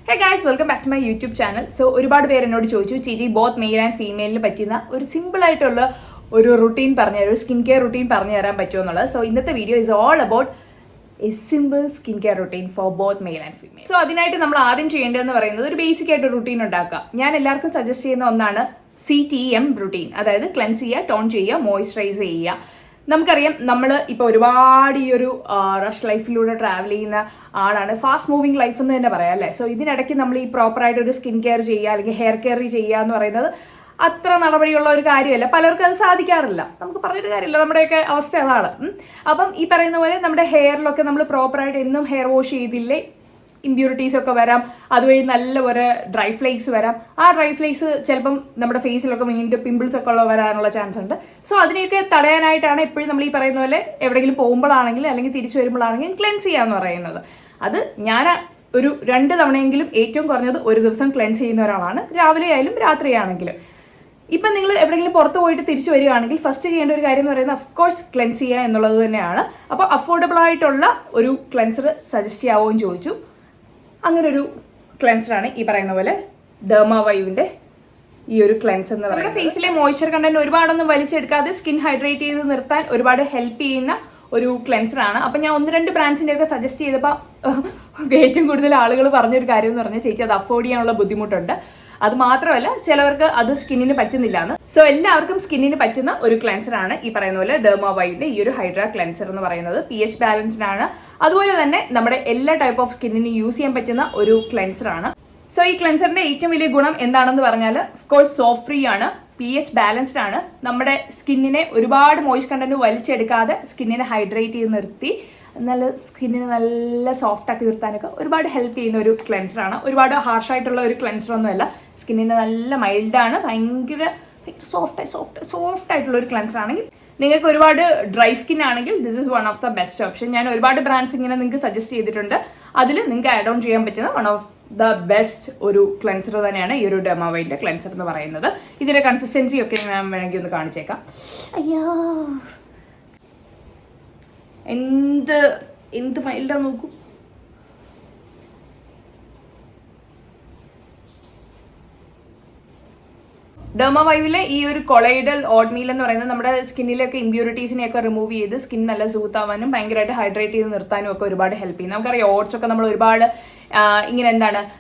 Hey guys, welcome back to my YouTube channel. So ഒരുപാട് പേര് എന്നോട് ചോദിച്ചു, ചേച്ചി ബോത്ത് മെയിൽ ആൻഡ് ഫീമെയിലിന് പറ്റുന്ന ഒരു സിമ്പിൾ ആയിട്ടുള്ള ഒരു റുട്ടീൻ പറഞ്ഞു തരാം, ഒരു സ്കിൻ കെയർ റുട്ടീൻ പറഞ്ഞു തരാൻ പറ്റുമോ എന്നുള്ളത്. സോ ഇന്നത്തെ video is all about A simple skin care routine for both male and female. So അതിനായിട്ട് നമ്മൾ ആദ്യം ചെയ്യേണ്ടതെന്ന് പറയുന്നത് ഒരു ബേസിക് ആയിട്ട് റുട്ടീൻ ഉണ്ടാക്കുക. ഞാൻ എല്ലാവർക്കും സജസ്റ്റ് ചെയ്യുന്ന ഒന്നാണ് CTM റുട്ടീൻ, അതായത് ക്ലെൻസ് ചെയ്യുക, ടോൺ ചെയ്യുക, മോയ്സ്ചറൈസ് ചെയ്യുക. നമുക്കറിയാം, നമ്മൾ ഇപ്പോൾ ഒരുപാട് ഈ ഒരു റഷ് ലൈഫിലൂടെ ട്രാവൽ ചെയ്യുന്ന ആളാണ്, ഫാസ്റ്റ് മൂവിങ് ലൈഫ് എന്ന് തന്നെ പറയാം അല്ലേ. സോ ഇതിനിടയ്ക്ക് നമ്മൾ ഈ പ്രോപ്പറായിട്ട് ഒരു സ്കിൻ കെയർ ചെയ്യുക അല്ലെങ്കിൽ ഹെയർ കെയർ ചെയ്യുക എന്ന് പറയുന്നത് അത്ര നടപടിയുള്ള ഒരു കാര്യമല്ല. പലർക്കും അത് സാധിക്കാറില്ല. നമുക്ക് പറഞ്ഞിട്ട് കാര്യമില്ല, നമ്മുടെയൊക്കെ അവസ്ഥ അതാണ്. അപ്പം ഈ പറയുന്ന പോലെ നമ്മുടെ ഹെയറിലൊക്കെ നമ്മൾ പ്രോപ്പറായിട്ട് എന്നും ഹെയർ വാഷ് ചെയ്തില്ലേ ഇമ്പ്യൂരിറ്റീസ് ഒക്കെ വരാം, അതുവഴി നല്ല ഒരു ഡ്രൈ ഫ്ലേക്സ് വരാം. ആ ഡ്രൈ ഫ്ലേക്സ് ചിലപ്പം നമ്മുടെ ഫേസിലൊക്കെ വീണ്ടും പിമ്പിൾസ് ഒക്കെ വരാനുള്ള ചാൻസ് ഉണ്ട്. സോ അതിനെയൊക്കെ തടയാനായിട്ടാണ് എപ്പോഴും നമ്മൾ ഈ പറയുന്ന പോലെ എവിടെയെങ്കിലും പോകുമ്പോഴാണെങ്കിലും അല്ലെങ്കിൽ തിരിച്ചു വരുമ്പോഴാണെങ്കിലും ക്ലെൻസ് ചെയ്യാന്ന് പറയുന്നത്. അത് ഞാൻ ഒരു 2 തവണയെങ്കിലും ഏറ്റവും കുറഞ്ഞത് ഒരു ദിവസം ക്ലെൻസ് ചെയ്യുന്ന ഒരാളാണ്, രാവിലെ ആയാലും രാത്രിയാണെങ്കിലും. ഇപ്പം നിങ്ങൾ എവിടെയെങ്കിലും പുറത്ത് പോയിട്ട് തിരിച്ചു വരികയാണെങ്കിൽ ഫസ്റ്റ് ചെയ്യേണ്ട ഒരു കാര്യം എന്ന് പറയുന്നത് അഫ്കോഴ്സ് ക്ലെൻസ് ചെയ്യുക എന്നുള്ളത് തന്നെയാണ്. അപ്പോൾ അഫോർഡബിൾ ആയിട്ടുള്ള ഒരു ക്ലെൻസർ സജസ്റ്റ് ചെയ്യാവോ എന്ന് ചോദിച്ചു. അങ്ങനെ ഒരു ക്ലെൻസറാണ് ഈ പറയുന്ന പോലെ ഡെർമാവൈവിൻ്റെ ഈ ഒരു ക്ലെൻസർ എന്ന് പറയുന്നത്. ഫേസിലെ മോയ്സ്ചർ കണ്ടന്റ് ഒരുപാടൊന്നും വലിച്ചെടുക്കാതെ സ്കിൻ ഹൈഡ്രേറ്റ് ചെയ്ത് നിർത്താൻ ഒരുപാട് ഹെൽപ്പ് ചെയ്യുന്ന ഒരു ക്ലെൻസറാണ്. അപ്പം ഞാൻ 1-2 ബ്രാൻഡ്സിൻ്റെ ഒക്കെ സജസ്റ്റ് ചെയ്തപ്പോൾ ഏറ്റവും കൂടുതൽ ആളുകൾ പറഞ്ഞൊരു കാര്യം എന്ന് പറഞ്ഞാൽ, ചേച്ചി അത് അഫോർഡ് ചെയ്യാനുള്ള ബുദ്ധിമുട്ടുണ്ട്, അത് മാത്രമല്ല ചിലവർക്ക് അത് സ്കിന്നിന് പറ്റുന്നില്ല എന്ന്. സോ എല്ലാവർക്കും സ്കിന്നിന് പറ്റുന്ന ഒരു ക്ലെൻസറാണ് ഈ പറയുന്ന പോലെ ഡെർമാവൈവിന്റെ ഈ ഒരു ഹൈഡ്ര ക്ലെൻസർ എന്ന് പറയുന്നത്. pH ബാലൻസ്ഡ് ആണ്, അതുപോലെ തന്നെ നമ്മുടെ എല്ലാ ടൈപ്പ് ഓഫ് സ്കിന്നിന് യൂസ് ചെയ്യാൻ പറ്റുന്ന ഒരു ക്ലെൻസറാണ്. സോ ഈ ക്ലെൻസറിന്റെ ഏറ്റവും വലിയ ഗുണം എന്താണെന്ന് പറഞ്ഞാൽ, ഓഫ്കോഴ്സ് സോപ്പ് ഫ്രീ ആണ്, pH ബാലൻസ്ഡ് ആണ്, നമ്മുടെ സ്കിന്നിനെ ഒരുപാട് മോയ്സ്ചർ കണ്ടന്റ് വലിച്ചെടുക്കാതെ സ്കിന്നിനെ ഹൈഡ്രേറ്റ് ചെയ്ത് നിർത്തി നല്ല സ്കിന്നിന് നല്ല സോഫ്റ്റ് ആക്കി നിർത്താനൊക്കെ ഒരുപാട് ഹെൽപ്പ് ചെയ്യുന്ന ഒരു ക്ലെൻസറാണ്. ഒരുപാട് ഹാർഷായിട്ടുള്ള ഒരു ക്ലെൻസറൊന്നുമല്ല, സ്കിന്നിന് നല്ല മൈൽഡാണ്, ഭയങ്കര സോഫ്റ്റ് ആയിട്ടുള്ള ഒരു ക്ലെൻസർ ആണെങ്കിൽ. നിങ്ങൾക്ക് ഒരുപാട് ഡ്രൈ സ്കിൻ ആണെങ്കിൽ this is one of the best option. ഞാൻ ഒരുപാട് ബ്രാൻഡ്സ് ഇങ്ങനെ നിങ്ങൾക്ക് സജസ്റ്റ് ചെയ്തിട്ടുണ്ട്. അതിൽ നിങ്ങൾക്ക് ആഡ് ഓൺ ചെയ്യാൻ പറ്റുന്ന വൺ ഓഫ് ദ ബെസ്റ്റ് ഒരു ക്ലെൻസർ തന്നെയാണ് ഈ ഒരു ഡെർമാവൈവിന്റെ ക്ലെൻസർ എന്ന് പറയുന്നത്. ഇതിന്റെ കൺസിസ്റ്റൻസി ഒക്കെ ഞാൻ വേണമെങ്കിൽ ഒന്ന് കാണിച്ചേക്കാം. അയ്യോ, എന്ത് മൈൽഡാ നോക്കൂ. ഡെർമാവൈവിലെ ഈ ഒരു കൊളൈഡൽ ഓട്ട്മീൽ എന്ന് പറയുന്നത് നമ്മുടെ സ്കിന്നിലൊക്കെ ഇമ്പ്യൂരിറ്റീസിനെയൊക്കെ റിമൂവ് ചെയ്ത് സ്കിൻ നല്ല സൂത്ത് ആവാനും ഭയങ്കരമായിട്ട് ഹൈഡ്രേറ്റ് ചെയ്ത് നിർത്താനും ഒക്കെ ഒരുപാട് ഹെൽപ്പ് ചെയ്യും. നമുക്കറിയാം, ഓട്സ് ഒക്കെ നമ്മൾ ഒരുപാട് ഇങ്ങനെ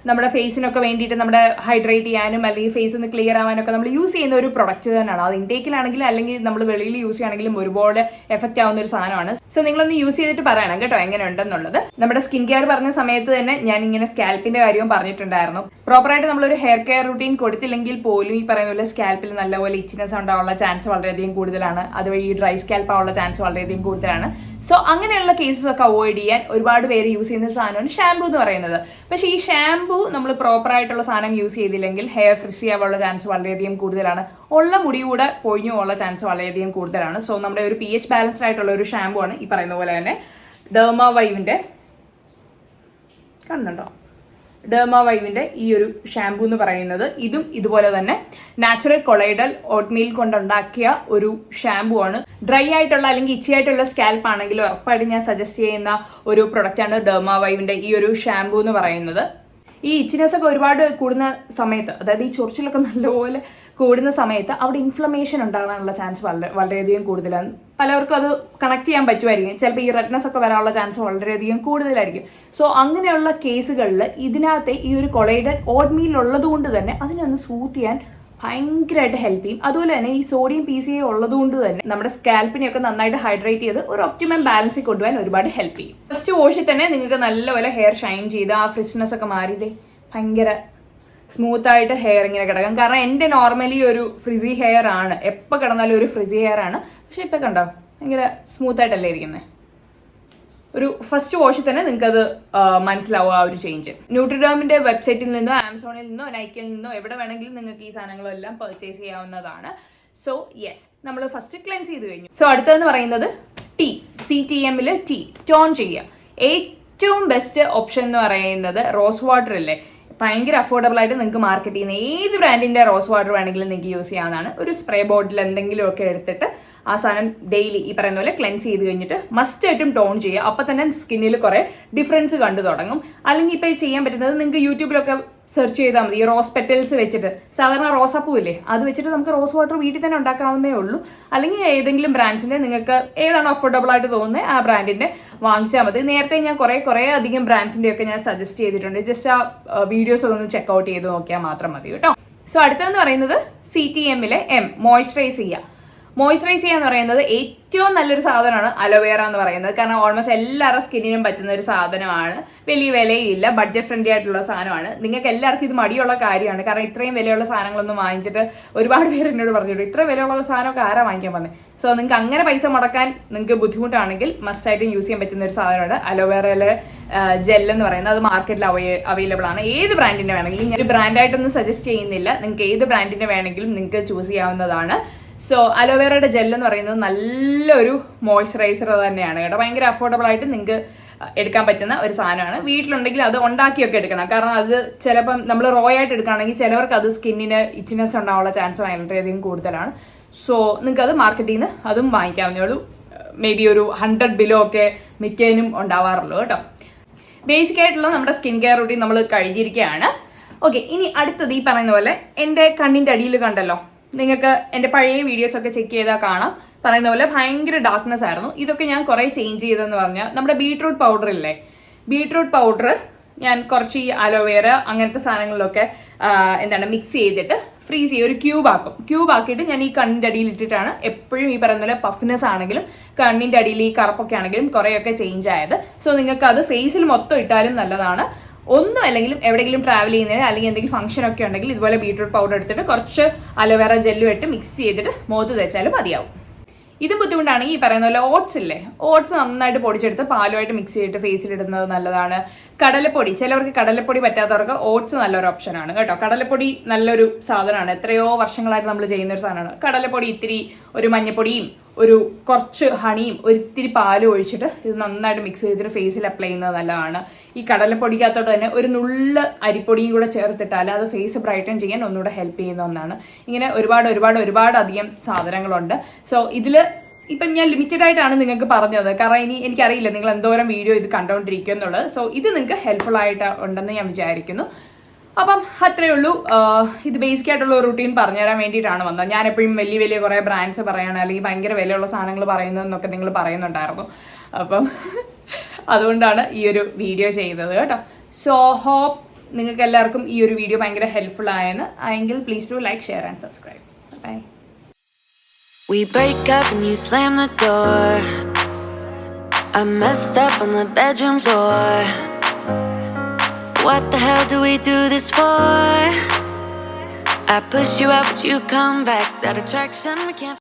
നമ്മുടെ ഫേസിനൊക്കെ വേണ്ടിയിട്ട് നമ്മുടെ ഹൈഡ്രേറ്റ് ചെയ്യാനും അല്ലെങ്കിൽ ഫേസ് ഒന്ന് ക്ലിയർ ആവാനൊക്കെ നമ്മൾ യൂസ് ചെയ്യുന്ന ഒരു പ്രൊഡക്റ്റ് തന്നെയാണ്. അത് ഇൻടേക്കിലാണെങ്കിലും അല്ലെങ്കിൽ നമ്മൾ വെളിയിൽ യൂസ് ചെയ്യുകയാണെങ്കിലും ഒരുപാട് എഫക്റ്റ് ആവുന്ന ഒരു സാധനമാണ്. സോ നിങ്ങളൊന്ന് യൂസ് ചെയ്തിട്ട് പറയണം കേട്ടോ എങ്ങനെ ഉണ്ടെന്നുള്ളത്. നമ്മുടെ സ്കിൻ കെയർ പറഞ്ഞ സമയത്ത് തന്നെ ഞാൻ ഇങ്ങനെ സ്കാൽപ്പിന്റെ കാര്യവും പറഞ്ഞിട്ടുണ്ടായിരുന്നു. പ്രോപ്പറായിട്ട് നമ്മളൊരു ഹെയർ കെയർ റുട്ടീൻ കൊടുത്തില്ലെങ്കിൽ പോലും ഈ പറയുന്ന പോലെ സ്കാൽപ്പിൽ നല്ലപോലെ ഇച്ചിനെസ് ഉണ്ടാവാനുള്ള ചാൻസ് വളരെയധികം കൂടുതലാണ്. അതുവഴി ഈ ഡ്രൈ സ്കാൽപ്പ് ആവാനുള്ള ചാൻസ് വളരെയധികം കൂടുതലാണ്. സോ അങ്ങനെയുള്ള കേസസ് ഒക്കെ അവോയ്ഡ് ചെയ്യാൻ ഒരുപാട് പേര് യൂസ് ചെയ്യുന്ന ഒരു സാധനമാണ് ഷാംപൂ എന്ന് പറയുന്നത്. പക്ഷേ ഈ ഷാംപൂ നമ്മൾ പ്രോപ്പറായിട്ടുള്ള സാധനം യൂസ് ചെയ്തില്ലെങ്കിൽ ഹെയർ ഫ്രിസി ആവാനുള്ള ചാൻസ് വളരെയധികം കൂടുതലാണ്. ഉള്ള മുടി കൂടെ പൊഴിഞ്ഞു പോകാനുള്ള ചാൻസ് വളരെയധികം കൂടുതലാണ്. സോ നമ്മുടെ ഒരു pH ബാലൻസ്ഡ് ആയിട്ടുള്ള ഒരു ഷാംപൂ ആണ് ഈ പറയുന്ന പോലെ തന്നെ ഡെർമാവൈവിന്റെ, കാണുന്നുണ്ടോ, ഡെർമാവൈവിന്റെ ഈ ഒരു ഷാംപൂ എന്ന് പറയുന്നത്. ഇതും ഇതുപോലെ തന്നെ നാച്ചുറൽ കൊളൈഡൽ ഓട്ട്മീൽ കൊണ്ടുണ്ടാക്കിയ ഒരു ഷാംപൂ ആണ്. ഡ്രൈ ആയിട്ടുള്ള അല്ലെങ്കിൽ ഇച്ചി ആയിട്ടുള്ള സ്കാൽപ്പ് ആണെങ്കിലും ഉറപ്പായിട്ട് ഞാൻ സജസ്റ്റ് ചെയ്യുന്ന ഒരു പ്രൊഡക്റ്റാണ് ഡെർമാവൈവിന്റെ ഈ ഒരു ഷാംപൂ എന്ന് പറയുന്നത്. ഈ ഇച്ചിനെസ് ഒക്കെ ഒരുപാട് കൂടുന്ന സമയത്ത്, അതായത് ഈ ചൊറിച്ചിലൊക്കെ നല്ലപോലെ കൂടുന്ന സമയത്ത് അവിടെ ഇൻഫ്ലമേഷൻ ഉണ്ടാകാനുള്ള ചാൻസ് വളരെയധികം കൂടുതലാണ്. പലർക്കും അത് കണക്ട് ചെയ്യാൻ പറ്റുമായിരിക്കും. ചിലപ്പോൾ ഈ റെഡ്നെസ് ഒക്കെ വരാനുള്ള ചാൻസ് വളരെയധികം കൂടുതലായിരിക്കും. സോ അങ്ങനെയുള്ള കേസുകളിൽ ഇതിനകത്തെ ഈ ഒരു കൊളൈഡൽ ഓട്ട്മീൽ ഉള്ളത് കൊണ്ട് തന്നെ അതിനൊന്ന് സൂത്ത് ചെയ്യാൻ ഭയങ്കരമായിട്ട് ഹെൽപ്പ് ചെയ്യും. അതുപോലെ തന്നെ ഈ സോഡിയം PCA ഉള്ളതുകൊണ്ട് തന്നെ നമ്മുടെ സ്കാൽപ്പിനെയൊക്കെ നന്നായിട്ട് ഹൈഡ്രേറ്റ് ചെയ്ത് ഒരു ഒപ്റ്റിമം ബാലൻസിൽ കൊണ്ടുപോകാൻ ഒരുപാട് ഹെൽപ്പ് ചെയ്യും. ഫസ്റ്റ് വാഷിൽ തന്നെ നിങ്ങൾക്ക് നല്ലപോലെ ഹെയർ ഷൈൻ ചെയ്ത് ആ ഫ്രിഷ്നെസ് ഒക്കെ മാറിയതേ ഭയങ്കര സ്മൂത്ത് ആയിട്ട് ഹെയർ ഇങ്ങനെ കിടക്കും. കാരണം എൻ്റെ നോർമലി ഒരു ഫ്രിസി ഹെയർ ആണ്, എപ്പോൾ കിടന്നാലും ഒരു ഫ്രിസി ഹെയർ ആണ്. പക്ഷെ ഇപ്പം കണ്ടോ ഭയങ്കര സ്മൂത്ത് ആയിട്ടല്ലേ ഇരിക്കുന്നത്. ഒരു ഫസ്റ്റ് വാഷിൽ തന്നെ നിങ്ങൾക്കത് മനസ്സിലാവും ആ ഒരു ചേഞ്ച്. ന്യൂട്രിഡേമിന്റെ വെബ്സൈറ്റിൽ നിന്നോ ആമസോണിൽ നിന്നോ നൈക്കിൽ നിന്നോ എവിടെ വേണമെങ്കിലും നിങ്ങൾക്ക് ഈ സാധനങ്ങളെല്ലാം പർച്ചേസ് ചെയ്യാവുന്നതാണ്. സോ യെസ്, നമ്മൾ ഫസ്റ്റ് ക്ലെൻസ് ചെയ്ത് കഴിഞ്ഞു. സോ അടുത്തതെന്ന് പറയുന്നത് CTM-ല് ടോൺ ചെയ്യുക. ഏറ്റവും ബെസ്റ്റ് ഓപ്ഷൻ എന്ന് പറയുന്നത് റോസ് വാട്ടർ അല്ലേ. ഭയങ്കര അഫോർഡബിൾ ആയിട്ട് നിങ്ങൾക്ക് മാർക്കറ്റ് ചെയ്യുന്ന ഏത് ബ്രാൻഡിന്റെ റോസ് വാട്ടർ വേണമെങ്കിലും നിങ്ങൾക്ക് യൂസ് ചെയ്യാവുന്നതാണ്. ഒരു സ്പ്രേ ബോട്ടിൽ എന്തെങ്കിലുമൊക്കെ എടുത്തിട്ട് ആ സാധനം ഡെയിലി ഈ പറയുന്ന പോലെ ക്ലെൻസ് ചെയ്ത് കഴിഞ്ഞിട്ട് മസ്റ്റായിട്ടും ടോൺ ചെയ്യുക. അപ്പം തന്നെ സ്കിന്നിൽ കുറേ ഡിഫറൻസ് കണ്ടു തുടങ്ങും. അല്ലെങ്കിൽ ഇപ്പോൾ ചെയ്യാൻ പറ്റുന്നത് നിങ്ങൾക്ക് യൂട്യൂബിലൊക്കെ സെർച്ച് ചെയ്താൽ മതി. ഈ റോസ് പെറ്റൽസ് വെച്ചിട്ട്, സാധാരണ റോസാപ്പൂ ഇല്ലേ, അത് വെച്ചിട്ട് നമുക്ക് റോസ് വാട്ടർ വീട്ടിൽ തന്നെ ഉണ്ടാക്കാവുന്നേ ഉള്ളൂ. അല്ലെങ്കിൽ ഏതെങ്കിലും ബ്രാൻഡ്സിന്റെ നിങ്ങൾക്ക് ഏതാണ് അഫോർഡബിൾ ആയിട്ട് തോന്നുന്നത് ആ ബ്രാൻഡിന്റെ വാങ്ങിച്ചാൽ മതി. നേരത്തെ ഞാൻ കുറേ അധികം ബ്രാൻഡ്സിന്റെ ഒക്കെ ഞാൻ സജസ്റ്റ് ചെയ്തിട്ടുണ്ട്. ജസ്റ്റ് ആ വീഡിയോസ് ഒന്ന് ചെക്കൗട്ട് ചെയ്ത് നോക്കിയാൽ മാത്രം മതി കേട്ടോ. സോ അടുത്തതെന്ന് പറയുന്നത് CTMലെ മോയ്സ്ചറൈസ് ചെയ്യുക. മോയ്സ്ചറൈസ് ചെയ്യുക എന്ന് പറയുന്നത് ഏറ്റവും നല്ലൊരു സാധനമാണ് അലോവേറ എന്ന് പറയുന്നത്. കാരണം ഓൾമോസ്റ്റ് എല്ലാവരുടെ സ്കിന്നിനും പറ്റുന്ന ഒരു സാധനമാണ്. വലിയ വിലയില്ല, ബഡ്ജറ്റ് ഫ്രണ്ട്ലി ആയിട്ടുള്ള സാധനമാണ്. നിങ്ങൾക്ക് എല്ലാവർക്കും ഇത് മടിയുള്ള കാര്യമാണ്. കാരണം ഇത്രയും വിലയുള്ള സാധനങ്ങളൊന്നും വാങ്ങിച്ചിട്ട് ഒരുപാട് പേര് എന്നോട് പറഞ്ഞിട്ടുണ്ട്, ഇത്ര വിലയുള്ള സാധനമൊക്കെ ആരാ വാങ്ങിക്കാൻ വന്നത്. സോ നിങ്ങൾക്ക് അങ്ങനെ പൈസ മുടക്കാൻ നിങ്ങൾക്ക് ബുദ്ധിമുട്ടാണെങ്കിൽ മസ്റ്റായിട്ടും യൂസ് ചെയ്യാൻ പറ്റുന്ന ഒരു സാധനമാണ് അലോവേറയിലെ ജെൽ എന്ന് പറയുന്നത്. അത് മാർക്കറ്റിൽ അവൈലബിൾ ആണ്. ഏത് ബ്രാൻഡിന്റെ വേണമെങ്കിലും, ഞാൻ ഒരു ബ്രാൻഡായിട്ടൊന്നും സജസ്റ്റ് ചെയ്യുന്നില്ല, നിങ്ങൾക്ക് ഏത് ബ്രാൻഡിന്റെ വേണമെങ്കിലും നിങ്ങൾക്ക് ചൂസ് ചെയ്യാവുന്നതാണ്. സോ അലോവേറയുടെ ജെൽ എന്ന് പറയുന്നത് നല്ലൊരു മോയ്സ്ചറൈസർ തന്നെയാണ് കേട്ടോ. ഭയങ്കര അഫോർഡബിൾ ആയിട്ട് നിങ്ങൾക്ക് എടുക്കാൻ പറ്റുന്ന ഒരു സാധനമാണ്. വീട്ടിലുണ്ടെങ്കിൽ അത് ഉണ്ടാക്കിയൊക്കെ എടുക്കണം. കാരണം അത് ചിലപ്പം നമ്മൾ റോ ആയിട്ട് എടുക്കുകയാണെങ്കിൽ ചിലവർക്ക് അത് സ്കിന്നിന് ഇച്ചിനെസ് ഉണ്ടാവാനുള്ള ചാൻസ് വളരെയധികം കൂടുതലാണ്. സോ നിങ്ങൾക്ക് അത് മാർക്കറ്റിൽ നിന്ന് അതും വാങ്ങിക്കാവുന്നേ ഉള്ളൂ. മേ ബി ഒരു 100 ബിലോ ഒക്കെ മിക്കതിനും ഉണ്ടാവാറുള്ളൂ കേട്ടോ. ബേസിക് ആയിട്ടുള്ള നമ്മുടെ സ്കിൻ കെയർ റൂട്ടീൻ നമ്മൾ കഴിഞ്ഞിരിക്കുകയാണ്. ഓക്കെ, ഇനി അടുത്തത് ഈ പറയുന്ന പോലെ എൻ്റെ കണ്ണിൻ്റെ അടിയിൽ കണ്ടല്ലോ, നിങ്ങൾക്ക് എൻ്റെ പഴയ വീഡിയോസ് ഒക്കെ ചെക്ക് ചെയ്താൽ കാണാം. പറയുന്ന പോലെ ഭയങ്കര ഡാർക്ക്നെസ് ആയിരുന്നു. ഇതൊക്കെ ഞാൻ കുറേ ചേഞ്ച് ചെയ്തതെന്ന് പറഞ്ഞാൽ നമ്മുടെ ബീട്രൂട്ട് പൗഡർ ഇല്ലേ, ബീട്രൂട്ട് പൗഡർ ഞാൻ കുറച്ച് ഈ അലോവേറ അങ്ങനത്തെ സാധനങ്ങളിലൊക്കെ മിക്സ് ചെയ്തിട്ട് ഫ്രീസ് ചെയ്യും, ഒരു ക്യൂബ് ആക്കിയിട്ട് ഞാൻ ഈ കണ്ണിൻ്റെ അടിയിൽ ഇട്ടിട്ടാണ് എപ്പോഴും ഈ പറയുന്ന പോലെ പഫ്നെസ് ആണെങ്കിലും കണ്ണിൻ്റെ അടിയിൽ ഈ കറുപ്പൊക്കെ ആണെങ്കിലും കുറേയൊക്കെ ചേഞ്ച് ആയത്. സോ നിങ്ങൾക്ക് അത് ഫേസിൽ മൊത്തം ഇട്ടാലും നല്ലതാണ്. ഒന്നും അല്ലെങ്കിലും എവിടെയെങ്കിലും ട്രാവൽ ചെയ്യുന്നതിന് അല്ലെങ്കിൽ എന്തെങ്കിലും ഫംഗ്ഷൻ ഒക്കെ ഉണ്ടെങ്കിൽ ഇതുപോലെ ബീട്രൂട്ട് പൗഡർ എടുത്തിട്ട് കുറച്ച് അലോവേറ ജെല്ലും ഇട്ട് മിക്സ് ചെയ്തിട്ട് മുഖത്ത് തേച്ചാലും മതിയാവും. ഇത് ബുദ്ധിമുട്ടാണെങ്കിൽ ഈ പറയുന്ന പോലെ ഓട്സ് ഇല്ലേ, ഓട്സ് നന്നായിട്ട് പൊടിച്ചെടുത്ത് പാലുമായിട്ട് മിക്സ് ചെയ്തിട്ട് ഫേസിലിടുന്നത് നല്ലതാണ്. കടലപ്പൊടി, ചിലവർക്ക് കടലപ്പൊടി പറ്റാത്തവർക്ക് ഓട്സ് നല്ലൊരു ഓപ്ഷനാണ് കേട്ടോ. കടലപ്പൊടി നല്ലൊരു സാധനമാണ്, എത്രയോ വർഷങ്ങളായിട്ട് നമ്മൾ ചെയ്യുന്ന ഒരു സാധനമാണ്. കടലപ്പൊടി ഇത്തിരി ഒരു മഞ്ഞപ്പൊടിയും ഒരു കുറച്ച് ഹണിയും ഒരിത്തിരി പാലും ഒഴിച്ചിട്ട് ഇത് നന്നായിട്ട് മിക്സ് ചെയ്തിട്ട് ഫേസിൽ അപ്ലൈ ചെയ്യുന്നത് നല്ലതാണ്. ഈ കടലപ്പൊടിക്കകത്തോട്ട് തന്നെ ഒരു നുള്ള അരിപ്പൊടിയും കൂടെ ചേർത്തിട്ടാൽ അത് ഫേസ് ബ്രൈറ്റൻ ചെയ്യാൻ ഒന്നുകൂടെ ഹെൽപ്പ് ചെയ്യുന്ന ഒന്നാണ്. ഇങ്ങനെ ഒരുപാട് അധികം സാധനങ്ങളുണ്ട്. സോ ഇതിൽ ഇപ്പം ഞാൻ ലിമിറ്റഡ് ആയിട്ടാണ് നിങ്ങൾക്ക് പറഞ്ഞത്, കാരണം ഇനി എനിക്കറിയില്ല നിങ്ങൾ എന്തോരം വീഡിയോ ഇത് കണ്ടുകൊണ്ടിരിക്കും എന്നുള്ളത്. സോ ഇത് നിങ്ങൾക്ക് ഹെൽപ്ഫുൾ ആയിട്ട് ഉണ്ടെന്ന് ഞാൻ വിചാരിക്കുന്നു. അപ്പം അത്രയേ ഉള്ളൂ. ഇത് ബേസിക് ആയിട്ടുള്ള ഒരു റുട്ടീൻ പറഞ്ഞുതരാൻ വേണ്ടിയിട്ടാണ് വന്നത്. ഞാൻ എപ്പോഴും വലിയ കുറേ ബ്രാൻഡ്സ് പറയണം അല്ലെങ്കിൽ ഭയങ്കര വിലയുള്ള സാധനങ്ങൾ പറയുന്നതെന്നൊക്കെ നിങ്ങൾ പറയുന്നുണ്ടായിരുന്നു. അപ്പം അതുകൊണ്ടാണ് ഈ ഒരു വീഡിയോ ചെയ്തത് കേട്ടോ. സോ ഹോപ്പ് നിങ്ങൾക്ക് എല്ലാവർക്കും ഈ ഒരു വീഡിയോ ഭയങ്കര ഹെൽപ്ഫുൾ ആയെന്ന്. എങ്കിൽ please do like, share and subscribe. Bye. We break up and you slam the door. I messed up on the bedroom floor. What the hell do we do this for? I push you out but you come back. That attraction we can't